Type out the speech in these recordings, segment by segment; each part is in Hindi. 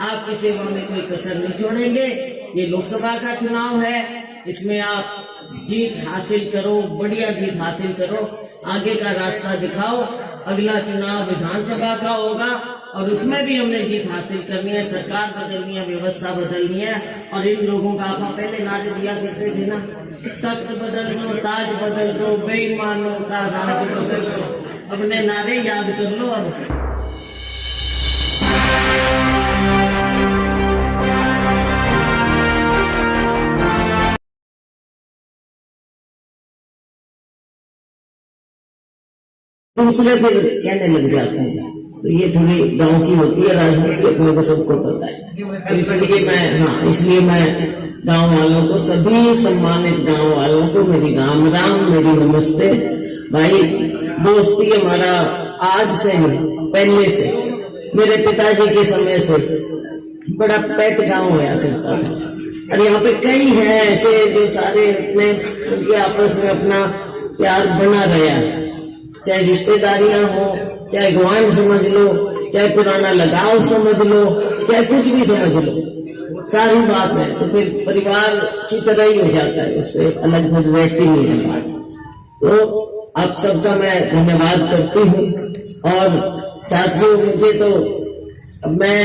आपकी सेवा में कोई कसर नहीं छोड़ेंगे। ये लोकसभा का चुनाव है, इसमें आप जीत हासिल करो, बढ़िया जीत हासिल करो, आगे का रास्ता दिखाओ। अगला चुनाव विधानसभा का होगा और उसमें भी हमने जीत हासिल करनी है, सरकार बदलनी है, व्यवस्था बदलनी है। और इन लोगों का आप पहले नारे दिया करते थे ना, तख्त बदल दो, ताज बदल दो, बेईमानों का राज बदल दो। अपने नारे याद कर लो अब। दूसरे फिर कहने लग जाते हैं, तो ये थोड़ी गांव की होती है राजनीति, अपने को सबको पता है। तो इसलिए मैं गांव वालों को, सभी सम्मानित गांव वालों को मेरी राम राम, मेरी नमस्ते। भाई दोस्ती हमारा आज से है, पहले से, मेरे पिताजी के समय से बड़ा पेट गांव होया करता था। और यहाँ पे कई हैं ऐसे जो सारे अपने उनके आपस में अपना प्यार बना रहा, चाहे रिश्तेदारियां हो, चाहे गुआन समझ लो, चाहे पुराना लगाव समझ लो, चाहे कुछ भी समझ लो, सारी बात है। तो फिर परिवार की तरह ही हो जाता है, उससे अलग कुछ रहती नहीं है बात। तो आप सबका मैं धन्यवाद करती हूँ। और साथियों, मुझे तो मैं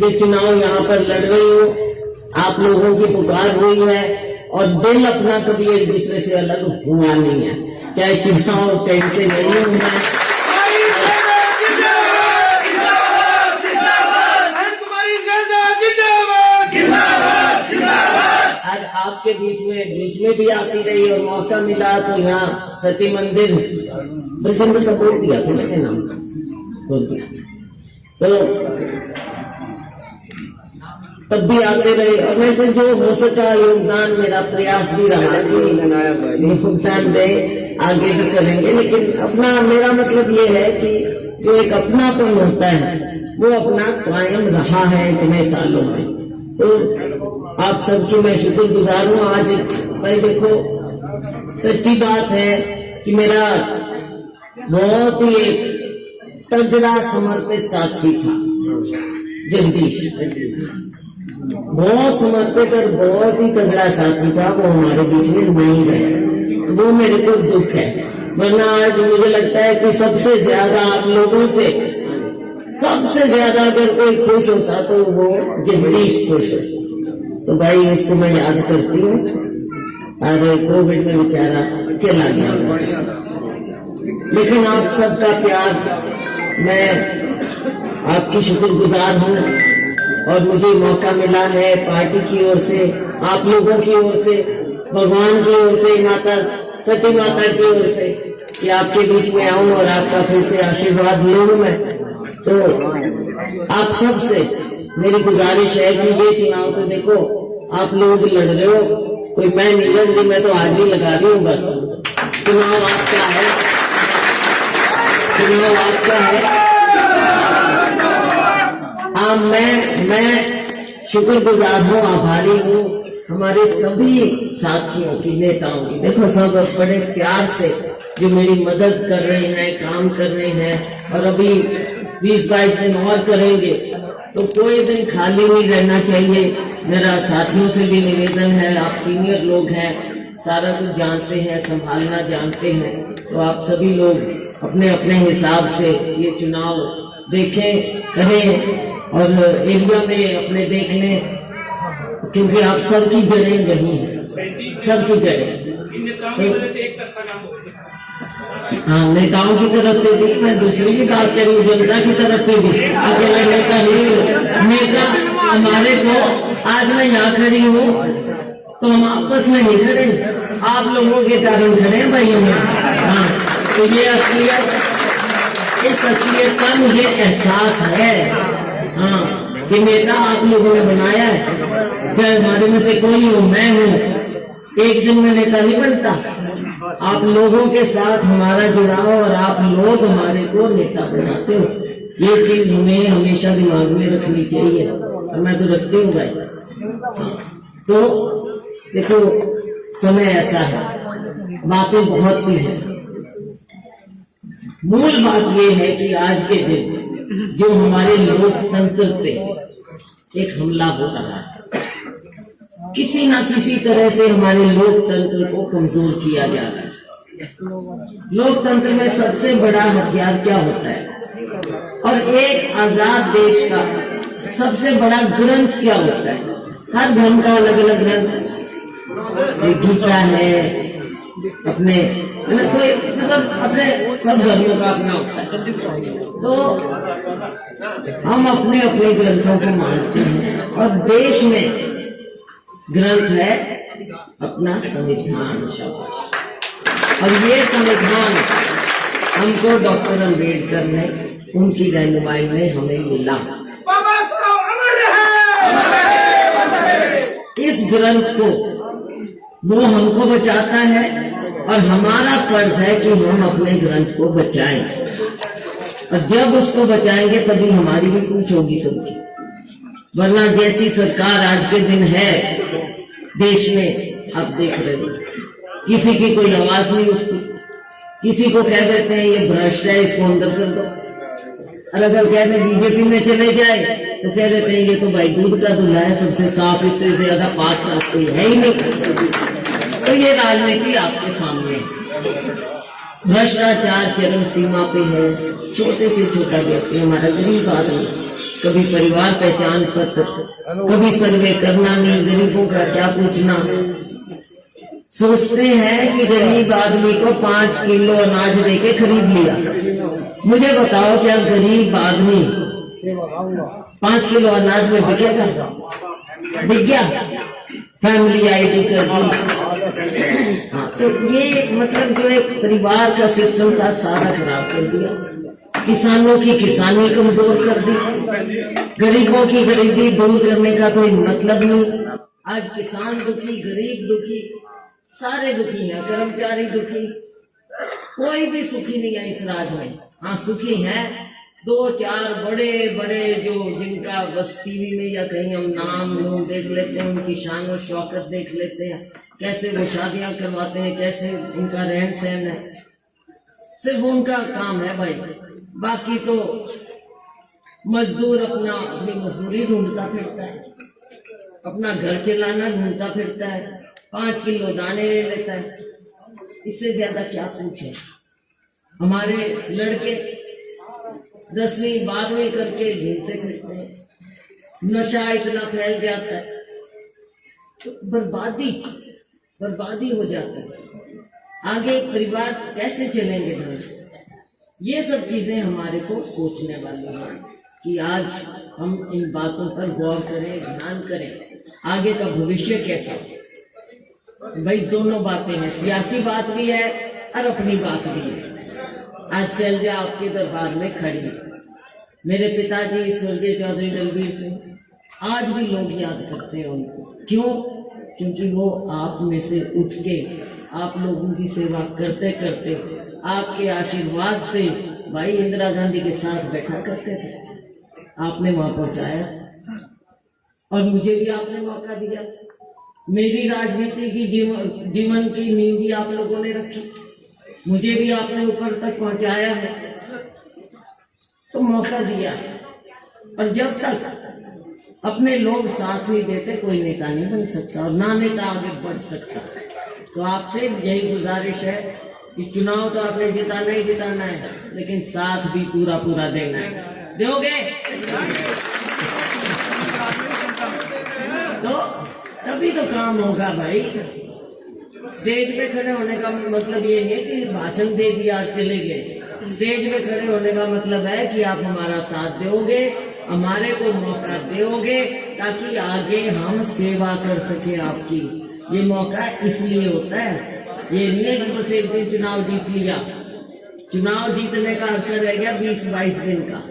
ये चुनाव यहाँ पर लड़ रही हूँ, आप लोगों की पुकार हुई है और दिल अपना कभी एक दूसरे से अलग हुआ नहीं है, चाहे चुनाव कहीं से नहीं हुआ है। आज आपके बीच में भी आती रही और मौका मिला तो यहाँ सती मंदिर बलचंद्र का बोल दिया था, मैंने नाम बोल दिया, तो तब भी आते रहे। और वैसे जो हो सका योगदान, मेरा प्रयास भी रहा कि योगदान दे, आगे भी करेंगे। लेकिन अपना, मेरा मतलब ये है कि जो एक अपनापन होता है वो अपना कायम रहा है इतने सालों में। तो आप सबकी मैं शुक्रगुजार हूँ। आज भाई देखो, सच्ची बात है कि मेरा बहुत ही एक तगड़ा समर्पित साथी था जगदीश, बहुत समर्पित और बहुत ही तगड़ा साथी था। वो हमारे बीच में नहीं रहे, वो मेरे को दुख है। वरना आज मुझे लगता है कि सबसे ज्यादा आप लोगों से, सबसे ज्यादा अगर कोई खुश होता तो वो जगदीश खुश होता। तो भाई इसको मैं याद करती हूँ। और कोविड में बेचारा चला गया, लेकिन आप सबका प्यार, मैं आपकी शुक्रगुजार हूँ। और मुझे मौका मिला है पार्टी की ओर से, आप लोगों की ओर से, भगवान की ओर से, माता सती माता की ओर से, कि आपके बीच में आऊं और आपका फिर से आशीर्वाद लूं मैं। तो आप सब से मेरी गुजारिश है कि ये चुनाव तो देखो आप लोग लड़ रहे हो, कोई मैं नहीं लड़ रही, मैं तो हाजिरी लगा रही हूँ बस। चुनाव आपका है, चुनाव आपका है। हाँ, मैं शुक्रगुजार हूँ, आभारी हूँ हमारे सभी साथियों की, नेताओं की। देखो सब बड़े प्यार से जो मेरी मदद कर रहे हैं, काम कर रहे हैं, और अभी 20-22 दिन और करेंगे, तो कोई दिन खाली नहीं रहना चाहिए। मेरा साथियों से भी निवेदन है, आप सीनियर लोग हैं, सारा कुछ जानते हैं, संभालना जानते हैं, तो आप सभी लोग अपने अपने हिसाब से ये चुनाव देखें, करें और एरिया में अपने देख लें, क्योंकि आप सबकी जड़ें वही हैं, सबकी जड़ें। हाँ, नेताओं की तरफ से भी, मैं दूसरी की बात करूँ, जनता की तरफ से भी। अकेला नेता नहीं, नेता हमारे को, आज मैं यहाँ खड़ी हूँ तो हम आपस में नहीं खड़े, आप लोगों के कारण खड़े हैं भाइयों में। हाँ, तो ये असलियत, इस असलियत का मुझे एहसास है। हाँ, कि नेता आप लोगों ने बनाया है, चाहे हमारे में से कोई हो, मैं हूँ, एक दिन में नेता नहीं बनता। आप लोगों के साथ हमारा जुड़ाव और आप लोग हमारे को नेता बनाते हो, ये चीज हमें हमेशा दिमाग में रखनी चाहिए, और मैं तो रखती हूँ भाई। तो देखो, समय ऐसा है, बातें बहुत सी हैं, मूल बात ये है कि आज के दिन जो हमारे लोकतंत्र पे एक हमला हो रहा है। किसी न किसी तरह से हमारे लोकतंत्र को कमजोर किया जा रहा है। लोकतंत्र में सबसे बड़ा हथियार क्या होता है और एक आजाद देश का सबसे बड़ा ग्रंथ क्या होता है? हर धर्म का अलग अलग ग्रंथ, गीता है, अपने कोई मतलब अपने सब धर्मों का अपना होता है। तो हम अपने अपने ग्रंथों को मानते हैं और देश में ग्रंथ है अपना संविधान। शाबाश। और ये संविधान हमको डॉक्टर अम्बेडकर ने उनकी रहनुमाई में हमें मिला। इस ग्रंथ को वो हमको बचाता है और हमारा फर्ज है कि हम अपने ग्रंथ को बचाएं। और जब उसको बचाएंगे तभी हमारी भी पूछ होगी सबकी। वरना जैसी सरकार आज के दिन है देश में, आप देख रहे हो, किसी की कोई आवाज नहीं उठती। किसी को कह देते हैं ये भ्रष्ट है, इसको अंदर कर दो। और अगर कहते बीजेपी में चले जाए तो कह देते हैं ये तो भाई दूध का दूल्हा है, सबसे साफ, इससे ज्यादा पाक साफ कोई है ही नहीं। तो ये राजनीति आपके सामने है। भ्रष्टाचार चरम सीमा पे है। छोटे से छोटा व्यक्ति, हमारा गरीब आदमी, कभी परिवार पहचान पत्र, कभी सर्वे करना नहीं, गरीबों का क्या पूछना। सोचते हैं कि गरीब आदमी को 5 किलो अनाज देके खरीद लिया। मुझे बताओ क्या गरीब आदमी 5 किलो अनाज में बिकेगा? बिक गया, फैमिली आईडी कर दी। हाँ, तो ये मतलब जो एक परिवार का सिस्टम था सारा खराब कर दिया। किसानों की किसानी कमजोर कर दी। गरीबों की गरीबी दूर करने का कोई मतलब नहीं। आज किसान दुखी, गरीब दुखी, सारे दुखी हैं, कर्मचारी दुखी, कोई भी सुखी नहीं है इस राज में। हाँ, सुखी हैं 2-4 बड़े बड़े जो जिनका बस टीवी में या कहीं हम नाम लोग देख लेते हैं, उनकी शान और शौकत देख लेते हैं, कैसे वो शादियां करवाते हैं, कैसे उनका रहन सहन है, सिर्फ उनका काम है भाई। बाकी तो मजदूर अपनी मजदूरी ढूंढता फिरता है, अपना घर चलाना ढूंढता फिरता है, 5 किलो दाने ले लेता है। इससे ज्यादा क्या पूछे। हमारे लड़के 10वीं 12वीं करके घूमते फिरते हैं, नशा इतना फैल जाता है, तो बर्बादी हो जाता है। आगे परिवार कैसे चलेंगे ढंग से? ये सब चीजें हमारे को सोचने वाली हैं कि आज हम इन बातों पर गौर करें, ध्यान करें, आगे का भविष्य कैसा हो। भाई दोनों बातें हैं, सियासी बात भी है और अपनी बात भी है। आज शैलजा आपके दरबार में खड़ी है। मेरे पिताजी स्वर्गीय चौधरी दलबीर सिंह आज भी लोग याद करते हैं उनको। क्यों? क्योंकि वो आप में से उठ के आप लोगों की सेवा करते करते आपके आशीर्वाद से भाई इंदिरा गांधी के साथ बैठा करते थे। आपने वहां पहुंचाया और मुझे भी आपने मौका दिया। मेरी राजनीति की जीवन की नींव भी आप लोगों ने रखी, मुझे भी आपने ऊपर तक पहुंचाया है, तो मौका दिया। और जब तक अपने लोग साथ नहीं देते कोई नेता नहीं बन सकता और ना नेता आगे बढ़ सकता। तो आपसे यही गुजारिश है कि चुनाव तो आपने जिताना ही जिताना है, लेकिन साथ भी पूरा पूरा देना है। दोगे तो तभी तो काम होगा भाई। स्टेज पे खड़े होने का मतलब ये है कि भाषण दे दिया चले गए। स्टेज पे खड़े होने का मतलब है कि आप हमारा साथ दोगे, हमारे को मौका दोगे ताकि आगे हम सेवा कर सके आपकी। ये मौका इसलिए होता है, ये नहीं है कि बस एक दिन चुनाव जीत लिया। चुनाव जीतने का अवसर रह गया 20-22 दिन का,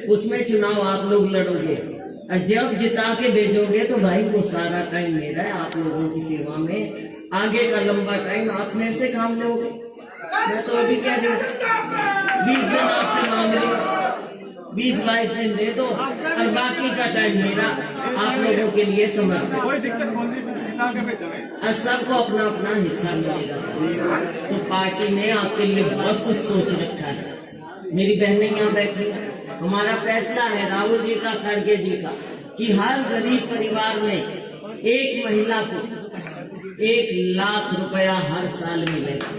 उसमें चुनाव आप लोग लड़ोगे और जब जिता के भेजोगे तो भाई वो सारा टाइम मेरा है आप लोगों की सेवा में। आगे का लंबा टाइम आप मेरे से काम लोगे। मैं तो अभी कह रही हूँ 20 दिन आपसे मांग रही हूँ, 20-22 दिन दे दो और बाकी का टाइम मेरा आप लोगों के लिए समर्पित। और सबको अपना अपना हिस्सा मिलेगा। तो पार्टी ने आपके लिए बहुत कुछ सोच रखा है। मेरी बहनें यहाँ बैठी, हमारा फैसला है राहुल जी का, खड़गे जी का, कि हर गरीब परिवार में एक महिला को 1 लाख रुपया हर साल मिलेगा।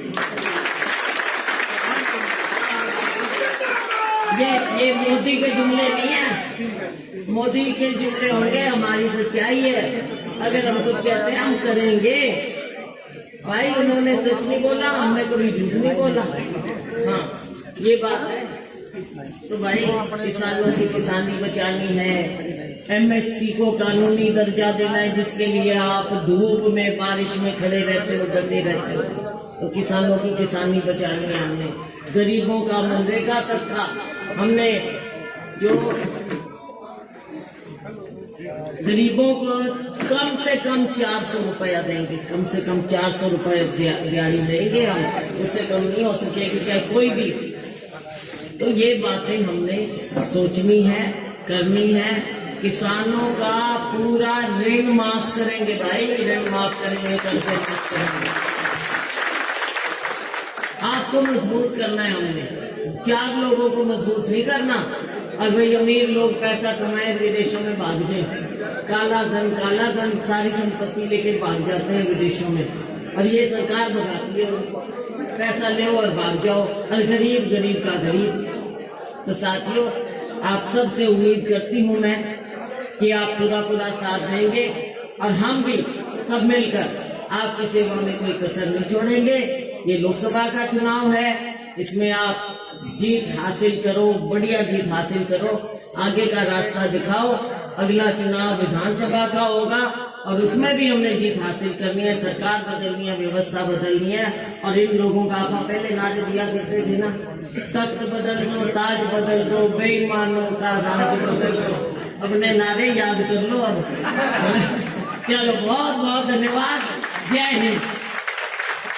ये मोदी के जुमले नहीं है, मोदी के जुमले होंगे, हमारी सच्चाई है। अगर हम कुछ कहते हैं हम करेंगे। भाई उन्होंने सच नहीं बोला, हमने कभी झूठ नहीं बोला। हाँ ये बात है। तो भाई किसानों की किसानी बचानी है, एमएसपी को कानूनी दर्जा देना है, जिसके लिए आप धूप में बारिश में खड़े रहते हो, डटे रहते हो। तो किसानों की किसानी बचानी है हमने। गरीबों का मनरेगा तक था, हमने जो गरीबों को कम से कम 400 रुपया देंगे, कम से कम 400 रुपये दिहाड़ी देंगे हम, उससे कम नहीं हो सकेगी चाहे कोई भी। तो ये बातें हमने सोचनी है, करनी है। किसानों का पूरा ऋण माफ करेंगे भाई, ऋण माफ करेंगे, कर्जे माफ करेंगे। आपको मजबूत करना है हमने, 4 लोगों को मजबूत नहीं करना। और भाई अमीर लोग पैसा कमाए विदेशों में भाग जाए, काला धन सारी संपत्ति लेके भाग जाते हैं विदेशों में, और ये सरकार भगाती है उनको, पैसा ले और भाग जाओ, और गरीब का गरीब। तो साथियों आप सबसे उम्मीद करती हूँ मैं कि आप पूरा साथ देंगे, और हम भी सब मिलकर आपकी सेवा में कोई कसर नहीं छोड़ेंगे। ये लोकसभा का चुनाव है, इसमें आप जीत हासिल करो, बढ़िया जीत हासिल करो, आगे का रास्ता दिखाओ। अगला चुनाव विधानसभा का होगा, और उसमें भी हमने जीत हासिल करनी है, सरकार बदलनी है, व्यवस्था बदलनी है। और इन लोगों का आप पहले नारे दिया करते थे ना, तख्त बदल दो, ताज बदल दो, बेईमानों का राज बदल दो। अपने नारे याद कर लो अब। चलो बहुत बहुत धन्यवाद। जय हिंद।